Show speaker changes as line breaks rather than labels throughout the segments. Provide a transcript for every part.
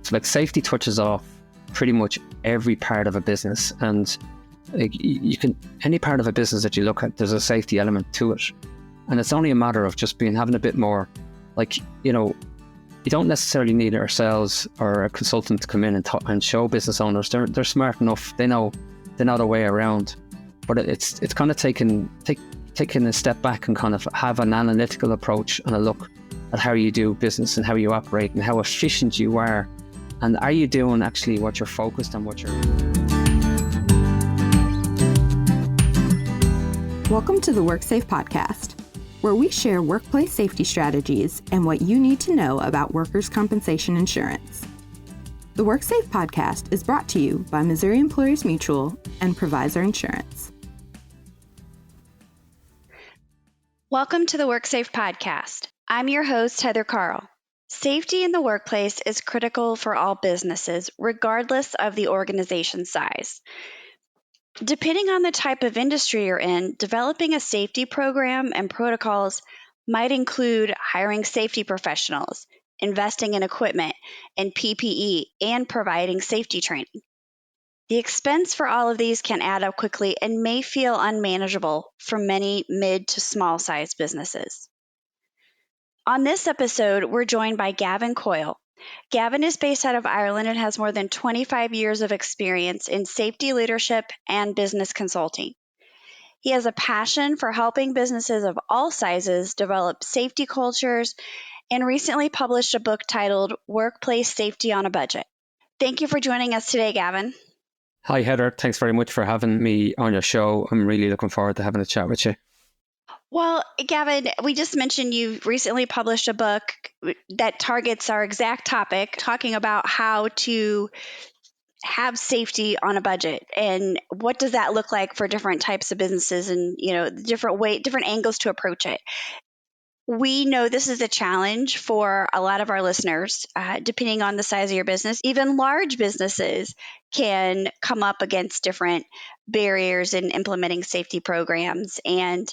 So like safety touches off pretty much every part of a business, and like you can, any part of a business that you look at, there's a safety element to it. And it's only a matter of just having a bit more, like, you don't necessarily need ourselves or a consultant to come in and show business owners. They're smart enough. They know the way around. But it's kind of taking a step back and kind of have an analytical approach and a look at how you do business and how you operate and how efficient you are. And are you doing actually what you're focused on,
Welcome to the WorkSAFE Podcast, where we share workplace safety strategies and what you need to know about workers' compensation insurance. The WorkSAFE Podcast is brought to you by Missouri Employers Mutual and Provisor Insurance.
Welcome to the WorkSAFE Podcast. I'm your host, Heather Carl. Safety in the workplace is critical for all businesses, regardless of the organization size. Depending on the type of industry you're in, developing a safety program and protocols might include hiring safety professionals, investing in equipment and PPE, and providing safety training. The expense for all of these can add up quickly and may feel unmanageable for many mid to small sized businesses. On this episode, we're joined by Gavin Coyle. Gavin is based out of Ireland and has more than 25 years of experience in safety leadership and business consulting. He has a passion for helping businesses of all sizes develop safety cultures and recently published a book titled Workplace Safety on a Budget. Thank you for joining us today, Gavin.
Hi, Heather. Thanks very much for having me on your show. I'm really looking forward to having a chat with you.
Well, Gavin, we just mentioned you recently published a book that targets our exact topic, talking about how to have safety on a budget and what does that look like for different types of businesses and, different angles to approach it. We know this is a challenge for a lot of our listeners, depending on the size of your business. Even large businesses can come up against different barriers in implementing safety programs. And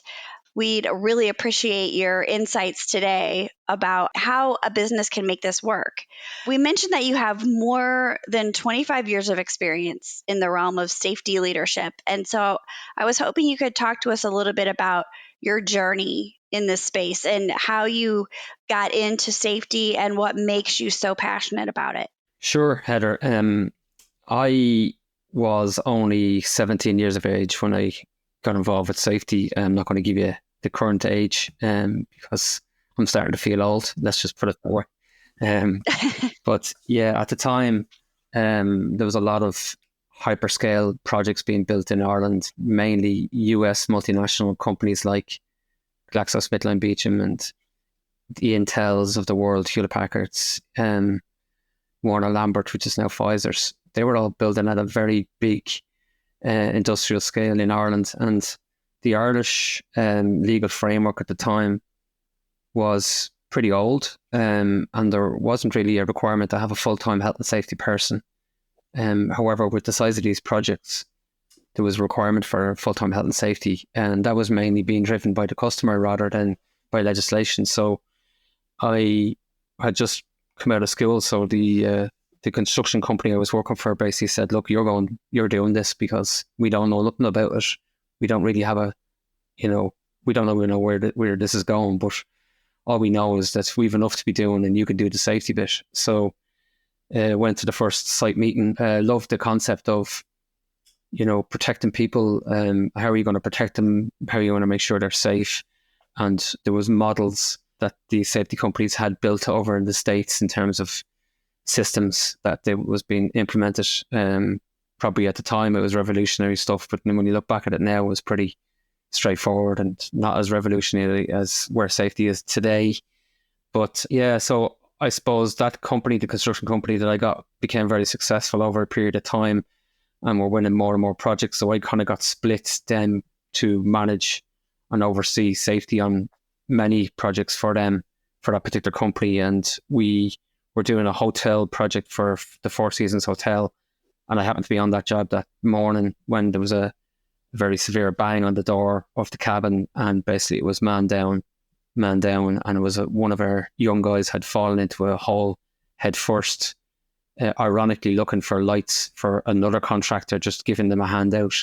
we'd really appreciate your insights today about how a business can make this work. We mentioned that you have more than 25 years of experience in the realm of safety leadership. And so I was hoping you could talk to us a little bit about your journey in this space and how you got into safety and what makes you so passionate about it.
Sure, Heather. I was only 17 years of age when I got involved with safety. I'm not going to give you the current age because I'm starting to feel old. Let's just put it that way. But yeah, at the time, there was a lot of hyperscale projects being built in Ireland, mainly US multinational companies like GlaxoSmithKline Beecham and the Intels of the world, Hewlett-Packards, Warner Lambert, which is now Pfizer's. They were all building at a very big industrial scale in Ireland, and the Irish legal framework at the time was pretty old, and there wasn't really a requirement to have a full-time health and safety person. However, with the size of these projects, there was a requirement for full-time health and safety, and that was mainly being driven by the customer rather than by legislation. So I had just come out of school, so the construction company I was working for basically said, look, you're doing this because we don't know nothing about it. We don't really have we don't know where this is going, but all we know is that we've enough to be doing and you can do the safety bit. So went to the first site meeting, loved the concept of, protecting people. How are you going to protect them? How are you going to make sure they're safe? And there was models that the safety companies had built over in the States in terms of systems that was being implemented. Probably at the time it was revolutionary stuff, but when you look back at it now, it was pretty straightforward and not as revolutionary as where safety is today. But yeah, so I suppose that company, the construction company that I got, became very successful over a period of time, and we're winning more and more projects. So I kind of got split then to manage and oversee safety on many projects for them, for that particular company. And we were doing a hotel project for the Four Seasons Hotel. And I happened to be on that job that morning when there was a very severe bang on the door of the cabin, and basically it was man down, and it was one of our young guys had fallen into a hole head first, ironically looking for lights for another contractor, just giving them a handout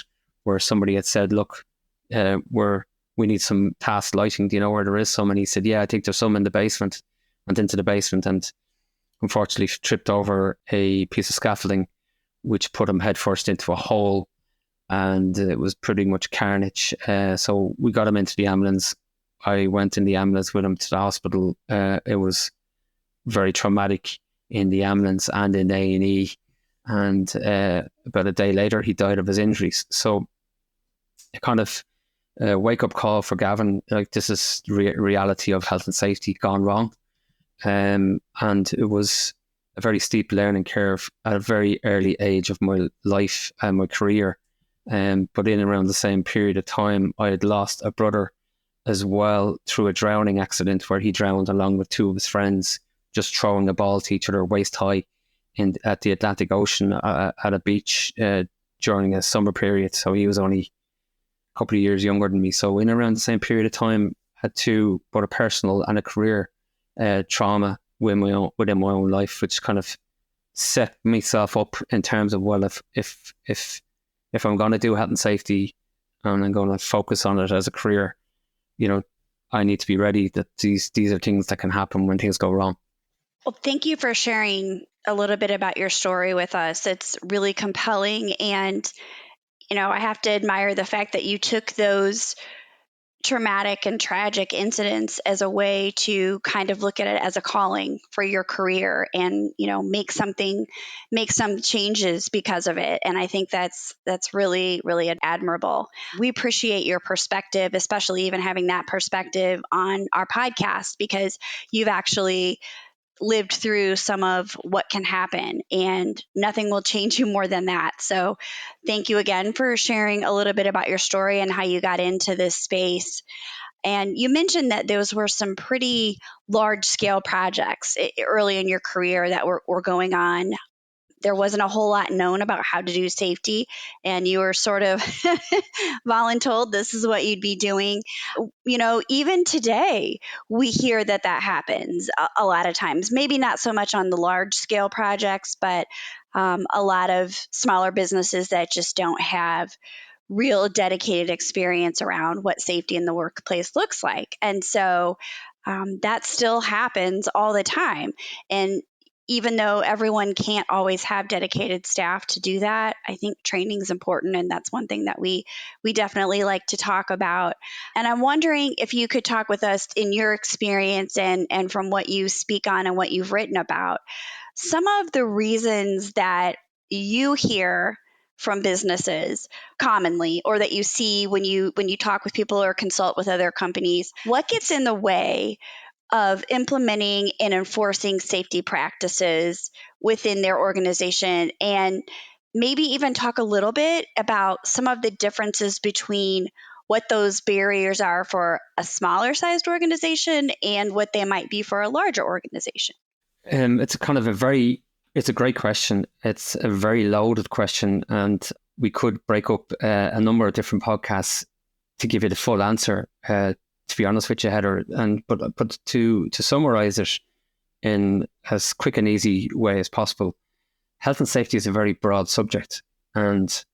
where somebody had said, look, we need some task lighting. Do you know where there is some? And he said, yeah, I think there's some in the basement. Went into the basement and unfortunately tripped over a piece of scaffolding, which put him headfirst into a hole. And it was pretty much carnage. So we got him into the ambulance. I went in the ambulance with him to the hospital. It was very traumatic in the ambulance and in A&E. And about a day later, he died of his injuries. So a kind of wake-up call for Gavin. Like, this is reality of health and safety gone wrong. And it was a very steep learning curve at a very early age of my life and my career. But in around the same period of time, I had lost a brother as well through a drowning accident where he drowned along with two of his friends, just throwing a ball to each other waist high at the Atlantic Ocean at a beach during a summer period. So he was only a couple of years younger than me. So in around the same period of time, had both a personal and a career trauma within my own life, which kind of set myself up in terms of, well, if I'm going to do health and safety and I'm going to focus on it as a career, I need to be ready that these are things that can happen when things go wrong.
Well, thank you for sharing a little bit about your story with us. It's really compelling. And, I have to admire the fact that you took those traumatic and tragic incidents as a way to kind of look at it as a calling for your career and, make some changes because of it. And I think that's really, really admirable. We appreciate your perspective, especially even having that perspective on our podcast, because you've actually lived through some of what can happen, and nothing will change you more than that. So thank you again for sharing a little bit about your story and how you got into this space. And you mentioned that those were some pretty large scale projects early in your career that were going on. There wasn't a whole lot known about how to do safety, and you were sort of voluntold this is what you'd be doing. Even today, we hear that happens a lot of times. Maybe not so much on the large scale projects, but a lot of smaller businesses that just don't have real dedicated experience around what safety in the workplace looks like. And so that still happens all the time. And even though everyone can't always have dedicated staff to do that, I think training is important. And that's one thing that we definitely like to talk about. And I'm wondering if you could talk with us in your experience and from what you speak on and what you've written about, some of the reasons that you hear from businesses commonly, or that you see when you talk with people or consult with other companies. What gets in the way of implementing and enforcing safety practices within their organization, and maybe even talk a little bit about some of the differences between what those barriers are for a smaller sized organization and what they might be for a larger organization? It's a great question. It's a very loaded question, and we could break up a number of different podcasts to give you the full answer. To be honest with you, Heather, but to summarize it in as quick and easy way as possible, health and safety is a very broad subject, and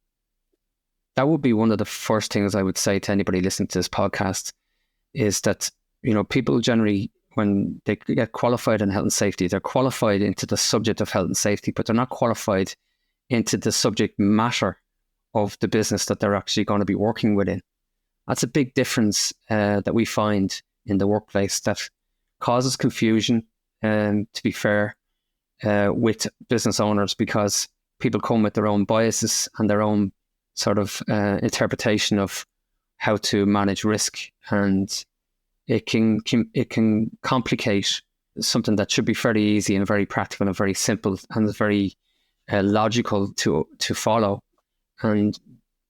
that would be one of the first things I would say to anybody listening to this podcast, is that people generally, when they get qualified in health and safety, they're qualified into the subject of health and safety, but they're not qualified into the subject matter of the business that they're actually going to be working within. That's a big difference that we find in the workplace that causes confusion, to be fair, with business owners, because people come with their own biases and their own sort of interpretation of how to manage risk, and it can complicate something that should be fairly easy and very practical and very simple and very logical to follow. And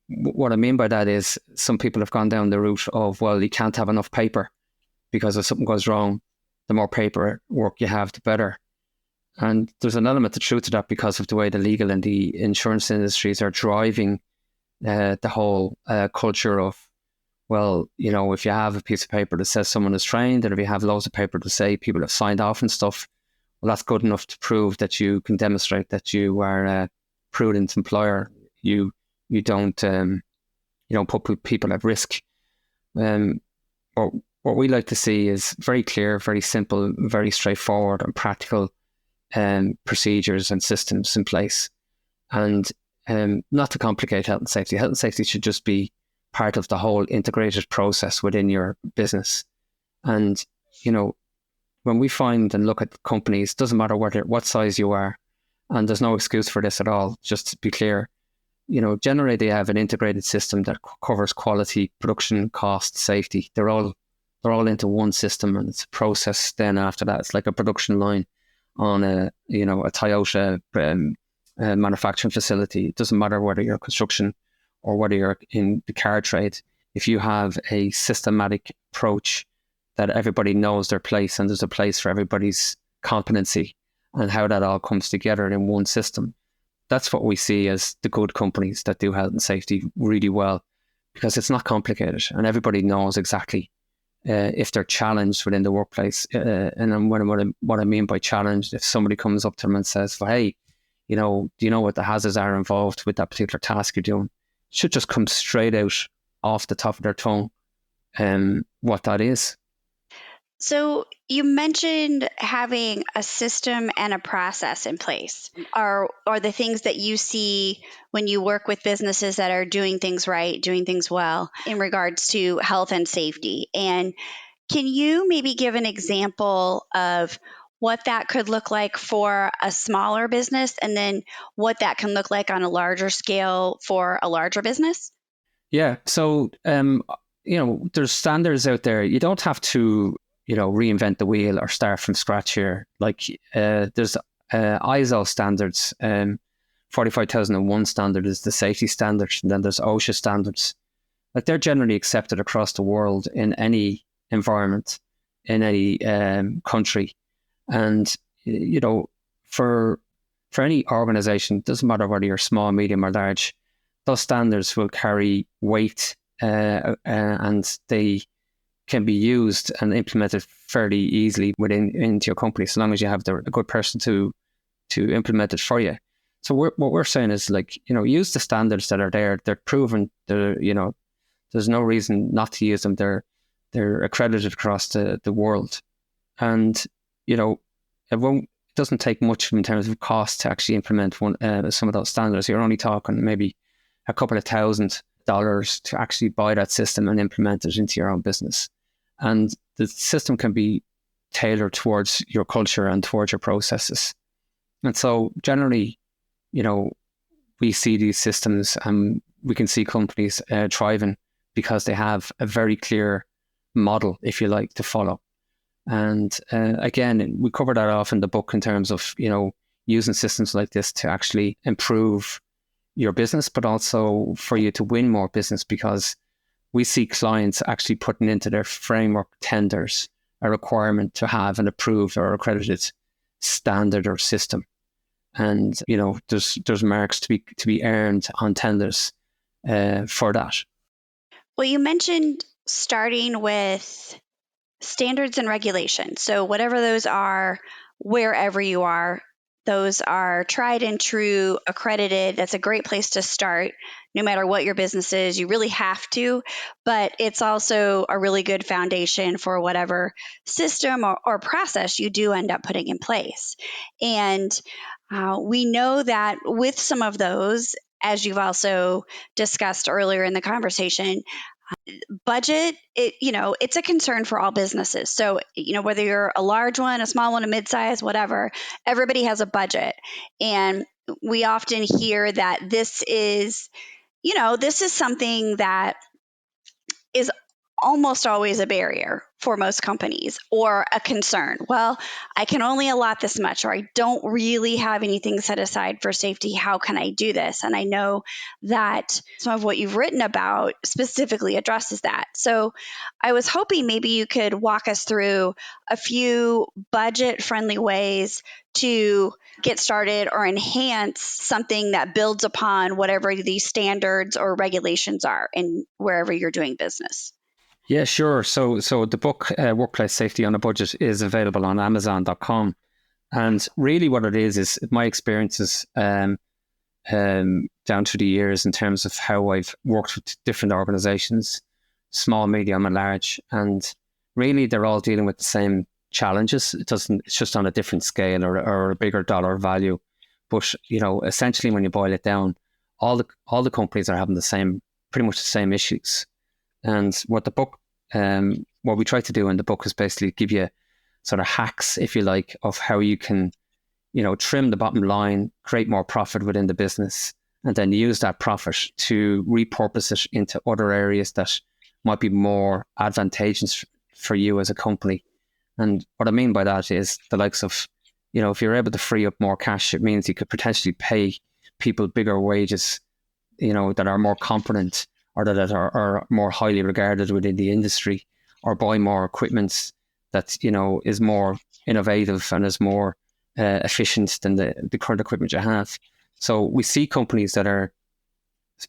what I mean by that is some people have gone down the route of, well, you can't have enough paper because if something goes wrong, the more paperwork you have, the better. And there's an element of truth to that because of the way the legal and the insurance industries are driving the whole culture of, well, if you have a piece of paper that says someone is trained, and if you have loads of paper to say people have signed off and stuff,
well, that's good enough to prove that you can demonstrate that you are a prudent employer. You don't put people at risk. Or what we like to see is very clear, very simple, very straightforward and practical procedures and systems in place. And not to complicate health and safety. Health and safety should just be part of the whole integrated process within your business. And, when we find and look at companies, doesn't matter what size you are, and there's no excuse for this at all, just to be clear, generally they have an integrated system that covers quality, production, cost, safety. They're all into one system, and it's a process. Then after that, it's like a production line on a Toyota manufacturing facility. It doesn't matter whether you're construction or whether you're in the car trade. If you have a systematic approach that everybody knows their place, and there's a place for everybody's competency and how that all comes together in one system, that's what we see as the good companies that do health and safety really well, because it's not complicated and everybody knows exactly if they're challenged within the workplace. And what I mean by challenged, if somebody comes up to them and says, well, hey, do you know what the hazards are involved with that particular task you're doing? It should just come straight out off the top of their tongue what that is.
So you mentioned having a system and a process in place. Are the things that you see when you work with businesses that are doing things right, doing things well in regards to health and safety? And can you maybe give an example of what that could look like for a smaller business, and then what that can look like on a larger scale for a larger business?
Yeah. So, there's standards out there. You don't have to reinvent the wheel or start from scratch here. Like there's ISO standards. 45,001 standard is the safety standard, and then there's OSHA standards. Like they're generally accepted across the world in any environment, in any country. And for any organization, it doesn't matter whether you're small, medium, or large, those standards will carry weight, and they can be used and implemented fairly easily into your company, so long as you have a good person to implement it for you. So what we're saying is, use the standards that are there. They're proven. There's no reason not to use them. They're accredited across the world, and it doesn't take much in terms of cost to actually implement some of those standards. You're only talking maybe a couple of $1,000 to actually buy that system and implement it into your own business. And the system can be tailored towards your culture and towards your processes. And so generally, we see these systems and we can see companies thriving because they have a very clear model, if you like, to follow. And again, we cover that off in the book in terms of, using systems like this to actually improve your business, but also for you to win more business, because we see clients actually putting into their framework tenders a requirement to have an approved or accredited standard or system. And, there's marks to be earned on tenders for that.
Well, you mentioned starting with standards and regulations. So whatever those are, wherever you are, those are tried and true, accredited. That's a great place to start, no matter what your business is. You really have to, but it's also a really good foundation for whatever system or process you do end up putting in place. And we know that with some of those, as you've also discussed earlier in the conversation, budget, it's a concern for all businesses. So, whether you're a large one, a small one, a mid-size, whatever, everybody has a budget. And we often hear that this is something that is almost always a barrier for most companies, or a concern. Well, I can only allot this much, or I don't really have anything set aside for safety. How can I do this? And I know that some of what you've written about specifically addresses that. So I was hoping maybe you could walk us through a few budget-friendly ways to get started or enhance something that builds upon whatever these standards or regulations are in wherever you're doing business.
Yeah, sure. So the book, Workplace Safety on a Budget, is available on Amazon.com. And really what it is my experiences down through the years in terms of how I've worked with different organizations, small, medium and large. And really they're all dealing with the same challenges. It's just on a different scale or a bigger dollar value. But, essentially when you boil it down, all the companies are having pretty much the same issues. And what we try to do in the book is basically give you sort of hacks, if you like, of how you can, trim the bottom line, create more profit within the business, and then use that profit to repurpose it into other areas that might be more advantageous for you as a company. And what I mean by that is the likes of, if you're able to free up more cash, it means you could potentially pay people bigger wages, that are more competent or that are more highly regarded within the industry, or buy more equipment that, is more innovative and is more efficient than the current equipment you have. So we see companies that are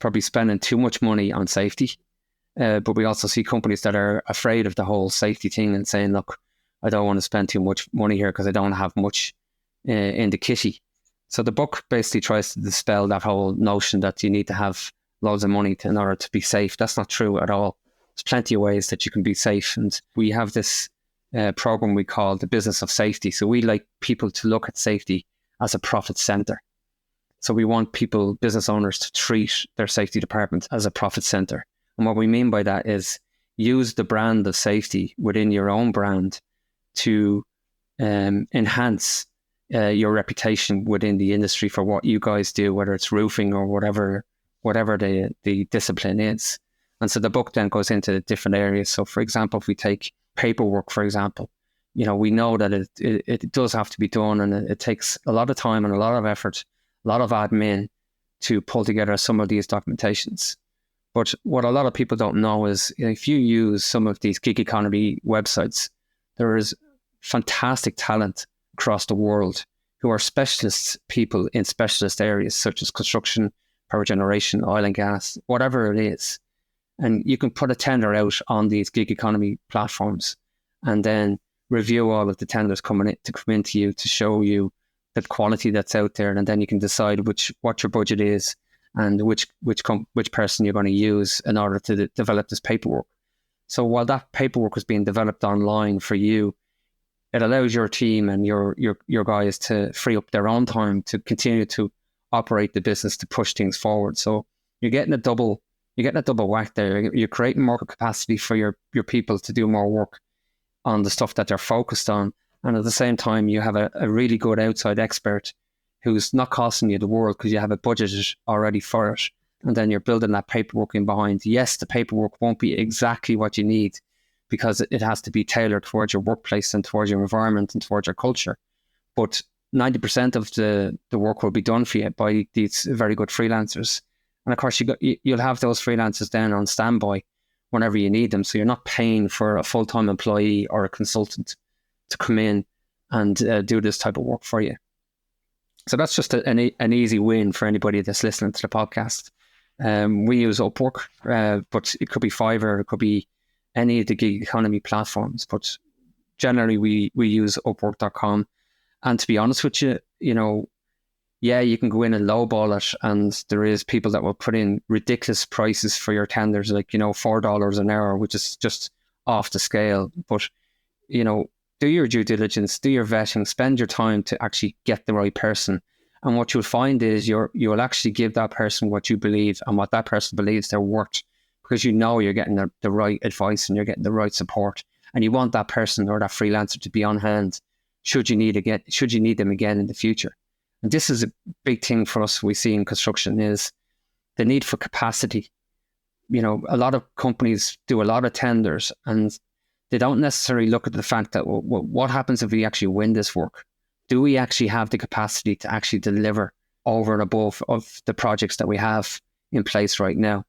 probably spending too much money on safety, but we also see companies that are afraid of the whole safety thing and saying, look, I don't want to spend too much money here because I don't have much in the kitty. So the book basically tries to dispel that whole notion that you need to have loads of money in order to be safe. That's not true at all. There's plenty of ways that you can be safe. And we have this program we call the business of safety. So we like people to look at safety as a profit center. So we want business owners, to treat their safety department as a profit center. And what we mean by that is use the brand of safety within your own brand to enhance your reputation within the industry for what you guys do, whether it's roofing or whatever the discipline is. And so the book then goes into different areas. So for example, if we take paperwork, for example, we know that it does have to be done, and it takes a lot of time and a lot of effort, a lot of admin to pull together some of these documentations. But what a lot of people don't know is if you use some of these gig economy websites, there is fantastic talent across the world who are specialist people in specialist areas such as construction, power generation, oil and gas, whatever it is. And you can put a tender out on these gig economy platforms and then review all of the tenders come into you to show you the quality that's out there. And then you can decide what your budget is and which person you're going to use in order to develop this paperwork. So while that paperwork was being developed online for you, it allows your team and your guys to free up their own time to continue to operate the business, to push things forward. So you're getting a double whack there. You're creating more capacity for your people to do more work on the stuff that they're focused on. And at the same time, you have a really good outside expert who's not costing you the world because you have it budgeted already for it. And then you're building that paperwork in behind. Yes, the paperwork won't be exactly what you need because it has to be tailored towards your workplace and towards your environment and towards your culture. But 90% of the work will be done for you by these very good freelancers. And of course, you'll have those freelancers then on standby whenever you need them. So you're not paying for a full-time employee or a consultant to come in and do this type of work for you. So that's just an easy win for anybody that's listening to the podcast. We use Upwork, but it could be Fiverr, it could be any of the gig economy platforms. But generally, we use Upwork.com. And to be honest with you, you can go in and lowball it, and there is people that will put in ridiculous prices for your tenders, like, $4 an hour, which is just off the scale. But, do your due diligence, do your vetting, spend your time to actually get the right person. And what you'll find is you'll actually give that person what you believe and what that person believes they're worth, because you're getting the right advice and you're getting the right support. And you want that person or that freelancer to be on hand should you need them again in the future. And this is a big thing for us we see in construction is the need for capacity. A lot of companies do a lot of tenders and they don't necessarily look at the fact that what happens if we actually win this work? Do we actually have the capacity to actually deliver over and above of the projects that we have in place right now?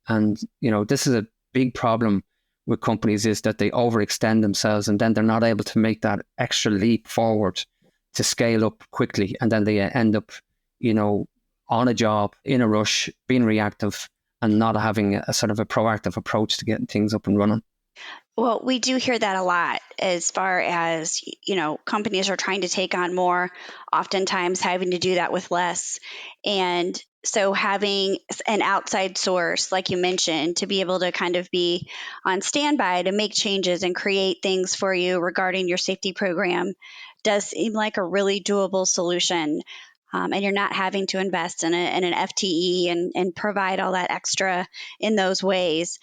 And, this is a big problem with companies is that they overextend themselves and then they're not able to make that extra leap forward to scale up quickly. And then they end up, on a job, in a rush, being reactive and not having a sort of a proactive approach to getting things up and running.
Well, we do hear that a lot as far as, companies are trying to take on more, oftentimes having to do that with less. And so having an outside source, like you mentioned, to be able to kind of be on standby to make changes and create things for you regarding your safety program does seem like a really doable solution. And you're not having to invest in an FTE and provide all that extra in those ways.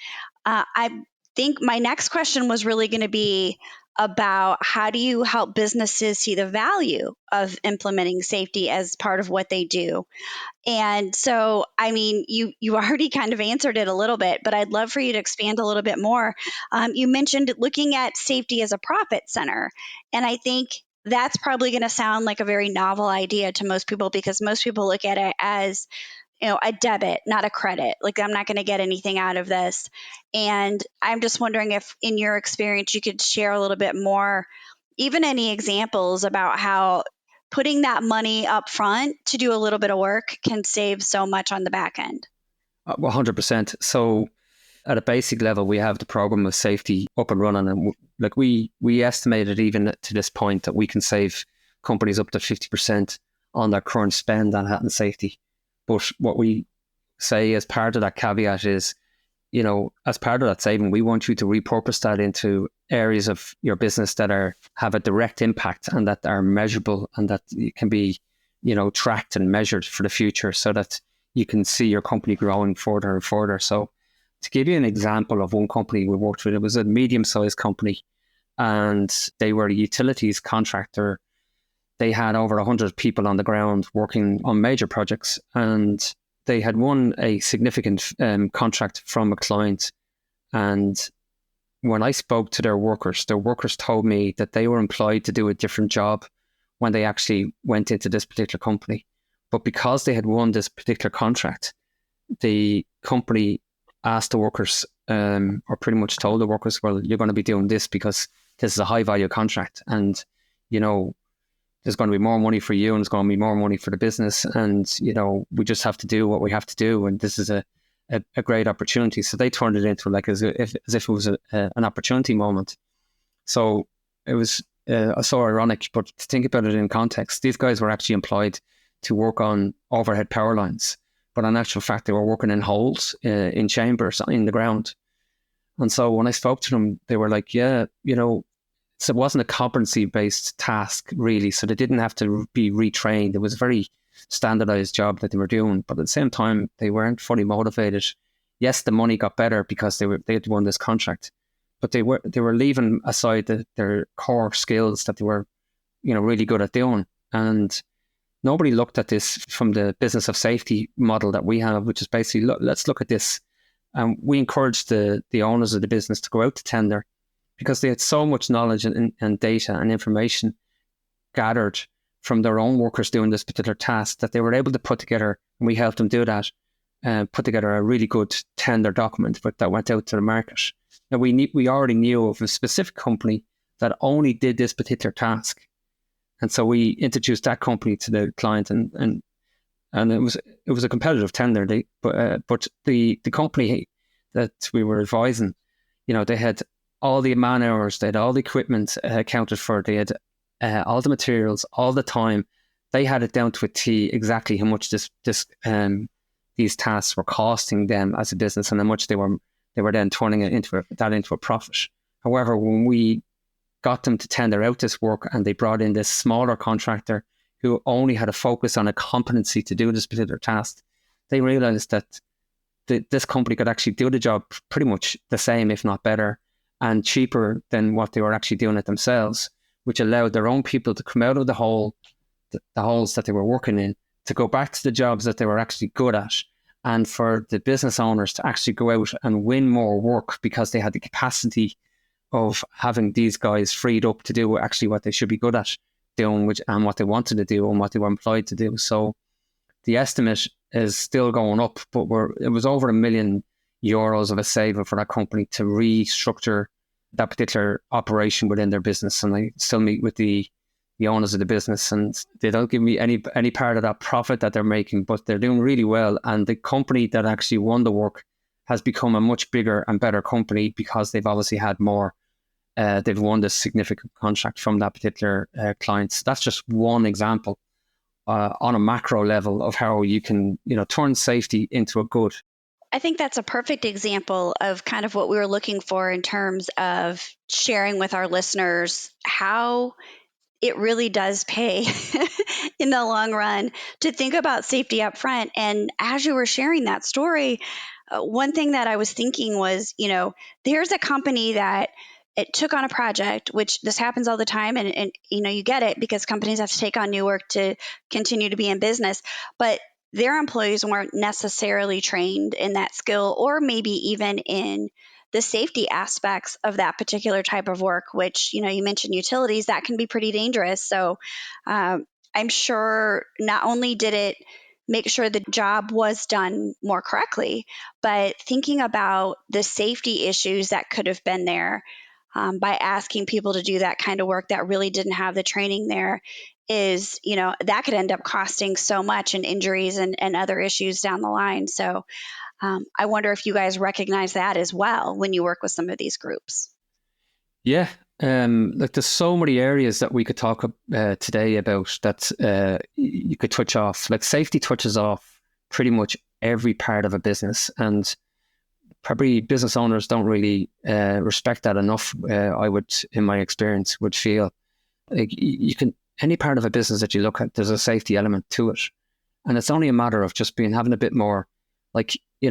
I think my next question was really going to be about how do you help businesses see the value of implementing safety as part of what they do? And so, I mean, you already kind of answered it a little bit, but I'd love for you to expand a little bit more. You mentioned looking at safety as a profit center, and I think that's probably going to sound like a very novel idea to most people because most people look at it as a debit, not a credit. Like I'm not going to get anything out of this. And I'm just wondering if in your experience, you could share a little bit more, even any examples about how putting that money up front to do a little bit of work can save so much on the back end.
100%. So at a basic level, we have the program of safety up and running. And like we estimated even to this point that we can save companies up to 50% on their current spend on health and safety. But what we say as part of that caveat is, as part of that saving, we want you to repurpose that into areas of your business that have a direct impact and that are measurable and that can be, tracked and measured for the future so that you can see your company growing further and further. So to give you an example of one company we worked with, it was a medium-sized company and they were a utilities contractor. They had over 100 people on the ground working on major projects, and they had won a significant contract from a client. And when I spoke to their workers told me that they were employed to do a different job when they actually went into this particular company. But because they had won this particular contract, the company asked the workers, or pretty much told the workers, well, you're going to be doing this because this is a high value contract. And, there's going to be more money for you and there's going to be more money for the business. And, we just have to do what we have to do. And this is a great opportunity. So they turned it into like as if it was an opportunity moment. So it was so ironic, but to think about it in context, these guys were actually employed to work on overhead power lines. But in actual fact, they were working in holes in chambers in the ground. And so when I spoke to them, they were like, yeah, so it wasn't a competency-based task, really. So they didn't have to be retrained. It was a very standardized job that they were doing. But at the same time, they weren't fully motivated. Yes, the money got better because they had won this contract. But they were leaving aside their core skills that they were, really good at doing. And nobody looked at this from the business of safety model that we have, which is basically, let's look at this. And we encouraged the owners of the business to go out to tender, because they had so much knowledge and data and information gathered from their own workers doing this particular task that they were able to put together, and we helped them do that, put together a really good tender document that went out to the market. Now, we already knew of a specific company that only did this particular task. And so we introduced that company to the client, and it was a competitive tender. But the company that we were advising, they had all the man hours, they had all the equipment accounted for, they had all the materials, all the time. They had it down to a T exactly how much these tasks were costing them as a business and how much they were then turning it into a profit. However, when we got them to tender out this work and they brought in this smaller contractor who only had a focus on a competency to do this particular task, they realized that this company could actually do the job pretty much the same, if not better, and cheaper than what they were actually doing it themselves, which allowed their own people to come out of the holes that they were working in, to go back to the jobs that they were actually good at, and for the business owners to actually go out and win more work because they had the capacity of having these guys freed up to do actually what they should be good at doing, and what they wanted to do and what they were employed to do. So the estimate is still going up, but it was over €1 million of a saving for that company to restructure that particular operation within their business. And I still meet with the owners of the business, and they don't give me any part of that profit that they're making, but they're doing really well. And the company that actually won the work has become a much bigger and better company because they've obviously had more. They've won this significant contract from that particular client. So that's just one example on a macro level of how you can, turn safety into a good.
I think that's a perfect example of kind of what we were looking for in terms of sharing with our listeners how it really does pay in the long run to think about safety up front. And as you were sharing that story, one thing that I was thinking was, there's a company that it took on a project, which this happens all the time. And you get it because companies have to take on new work to continue to be in business. But their employees weren't necessarily trained in that skill or maybe even in the safety aspects of that particular type of work, which, you mentioned utilities, that can be pretty dangerous. So I'm sure not only did it make sure the job was done more correctly, but thinking about the safety issues that could have been there by asking people to do that kind of work that really didn't have the training there is, that could end up costing so much in injuries and other issues down the line. So I wonder if you guys recognize that as well when you work with some of these groups.
Yeah. There's so many areas that we could talk today about that you could touch off. Like safety touches off pretty much every part of a business, and probably business owners don't really respect that enough. I would, in my experience, would feel like you can, any part of a business that you look at, there's a safety element to it, and it's only a matter of just having a bit more, like, you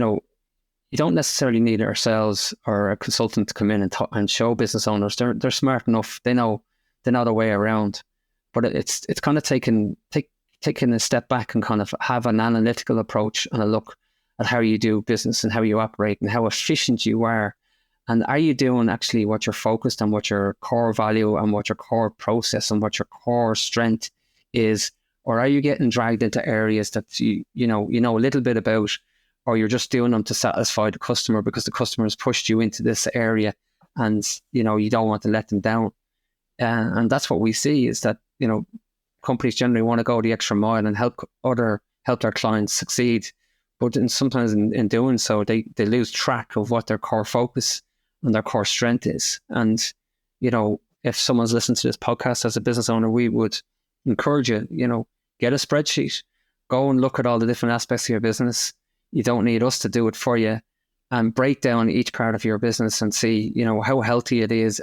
don't necessarily need ourselves or a consultant to come in and show business owners. They're smart enough. They know their way around, but it's kind of taking a step back and kind of have an analytical approach and a look at how you do business and how you operate and how efficient you are. And are you doing actually what you're focused on, what your core value and what your core process and what your core strength is? Or are you getting dragged into areas that you know a little bit about, or you're just doing them to satisfy the customer because the customer has pushed you into this area and, you don't want to let them down. And that's what we see is that, companies generally want to go the extra mile and help their clients succeed. But sometimes in doing so, they lose track of what their core focus and their core strength is. And, if someone's listening to this podcast as a business owner, we would encourage you, get a spreadsheet, go and look at all the different aspects of your business. You don't need us to do it for you, and break down each part of your business and see, how healthy it is.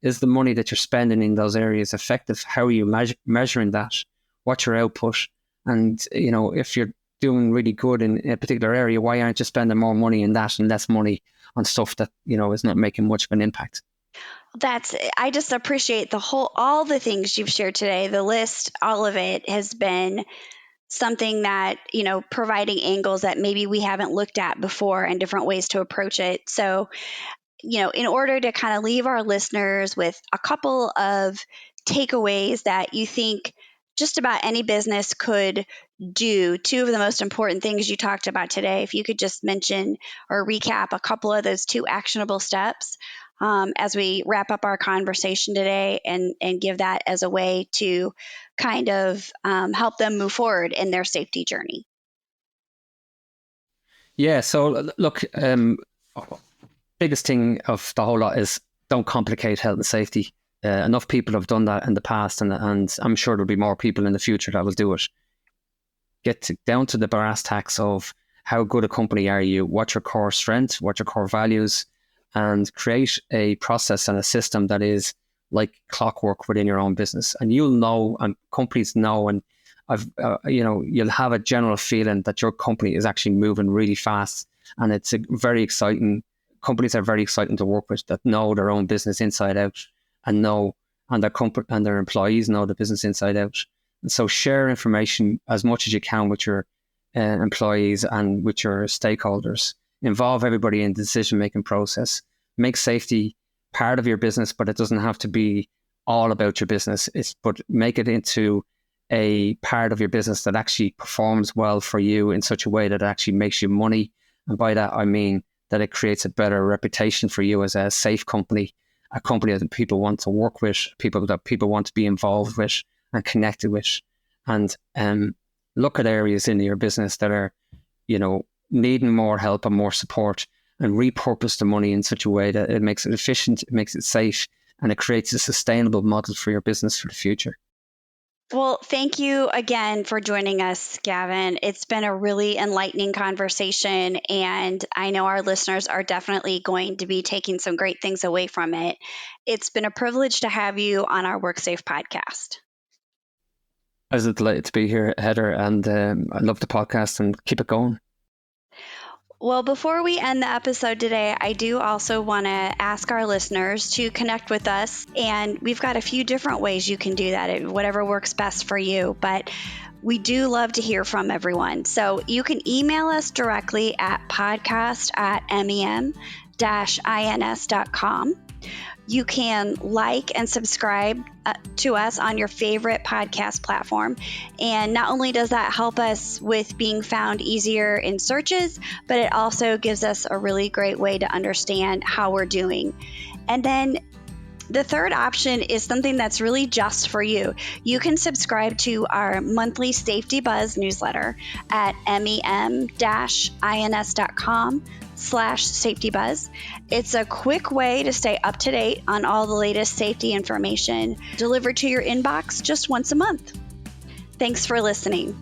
Is the money that you're spending in those areas effective? How are you measuring that? What's your output? And, if you're doing really good in a particular area, why aren't you spending more money in that and less money on stuff that, is not making much of an impact?
I just appreciate all the things you've shared today. The list, all of it has been something that, providing angles that maybe we haven't looked at before and different ways to approach it. So, in order to kind of leave our listeners with a couple of takeaways that you think just about any business could do, two of the most important things you talked about today, if you could just mention or recap a couple of those two actionable steps as we wrap up our conversation today and give that as a way to kind of help them move forward in their safety journey.
Yeah. So look, biggest thing of the whole lot is don't complicate health and safety. Enough people have done that in the past, and I'm sure there'll be more people in the future that will do it. Get down to the brass tacks of how good a company are you, what's your core strength, what's your core values, and create a process and a system that is like clockwork within your own business. And you'll know, and companies know, and you'll have a general feeling that your company is actually moving really fast, and it's very exciting. Companies are very exciting to work with that know their own business inside out, and their employees know the business inside out. And so share information as much as you can with your employees and with your stakeholders. Involve everybody in the decision-making process. Make safety part of your business, but it doesn't have to be all about your business. But make it into a part of your business that actually performs well for you in such a way that it actually makes you money. And by that, I mean that it creates a better reputation for you as a safe company, a company that people want to work with, people that people want to be involved with and connected with. And look at areas in your business that are, needing more help and more support, and repurpose the money in such a way that it makes it efficient, it makes it safe, and it creates a sustainable model for your business for the future.
Well, thank you again for joining us, Gavin. It's been a really enlightening conversation, and I know our listeners are definitely going to be taking some great things away from it. It's been a privilege to have you on our WorkSAFE podcast.
I was delighted to be here, Heather, and I love the podcast, and keep it going.
Well, before we end the episode today, I do also want to ask our listeners to connect with us. And we've got a few different ways you can do that, whatever works best for you. But we do love to hear from everyone. So you can email us directly at podcast@mem-ins.com. You can like and subscribe to us on your favorite podcast platform. And not only does that help us with being found easier in searches, but it also gives us a really great way to understand how we're doing. And then the third option is something that's really just for you. You can subscribe to our monthly Safety Buzz newsletter at mem-ins.com/safetybuzz. It's a quick way to stay up to date on all the latest safety information delivered to your inbox just once a month. Thanks for listening.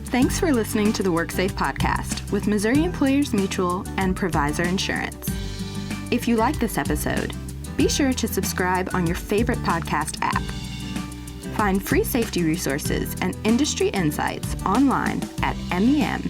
Thanks for listening to the WorkSAFE Podcast with Missouri Employers Mutual and Provisor Insurance. If you like this episode, be sure to subscribe on your favorite podcast app. Find free safety resources and industry insights online at mem-ins.com.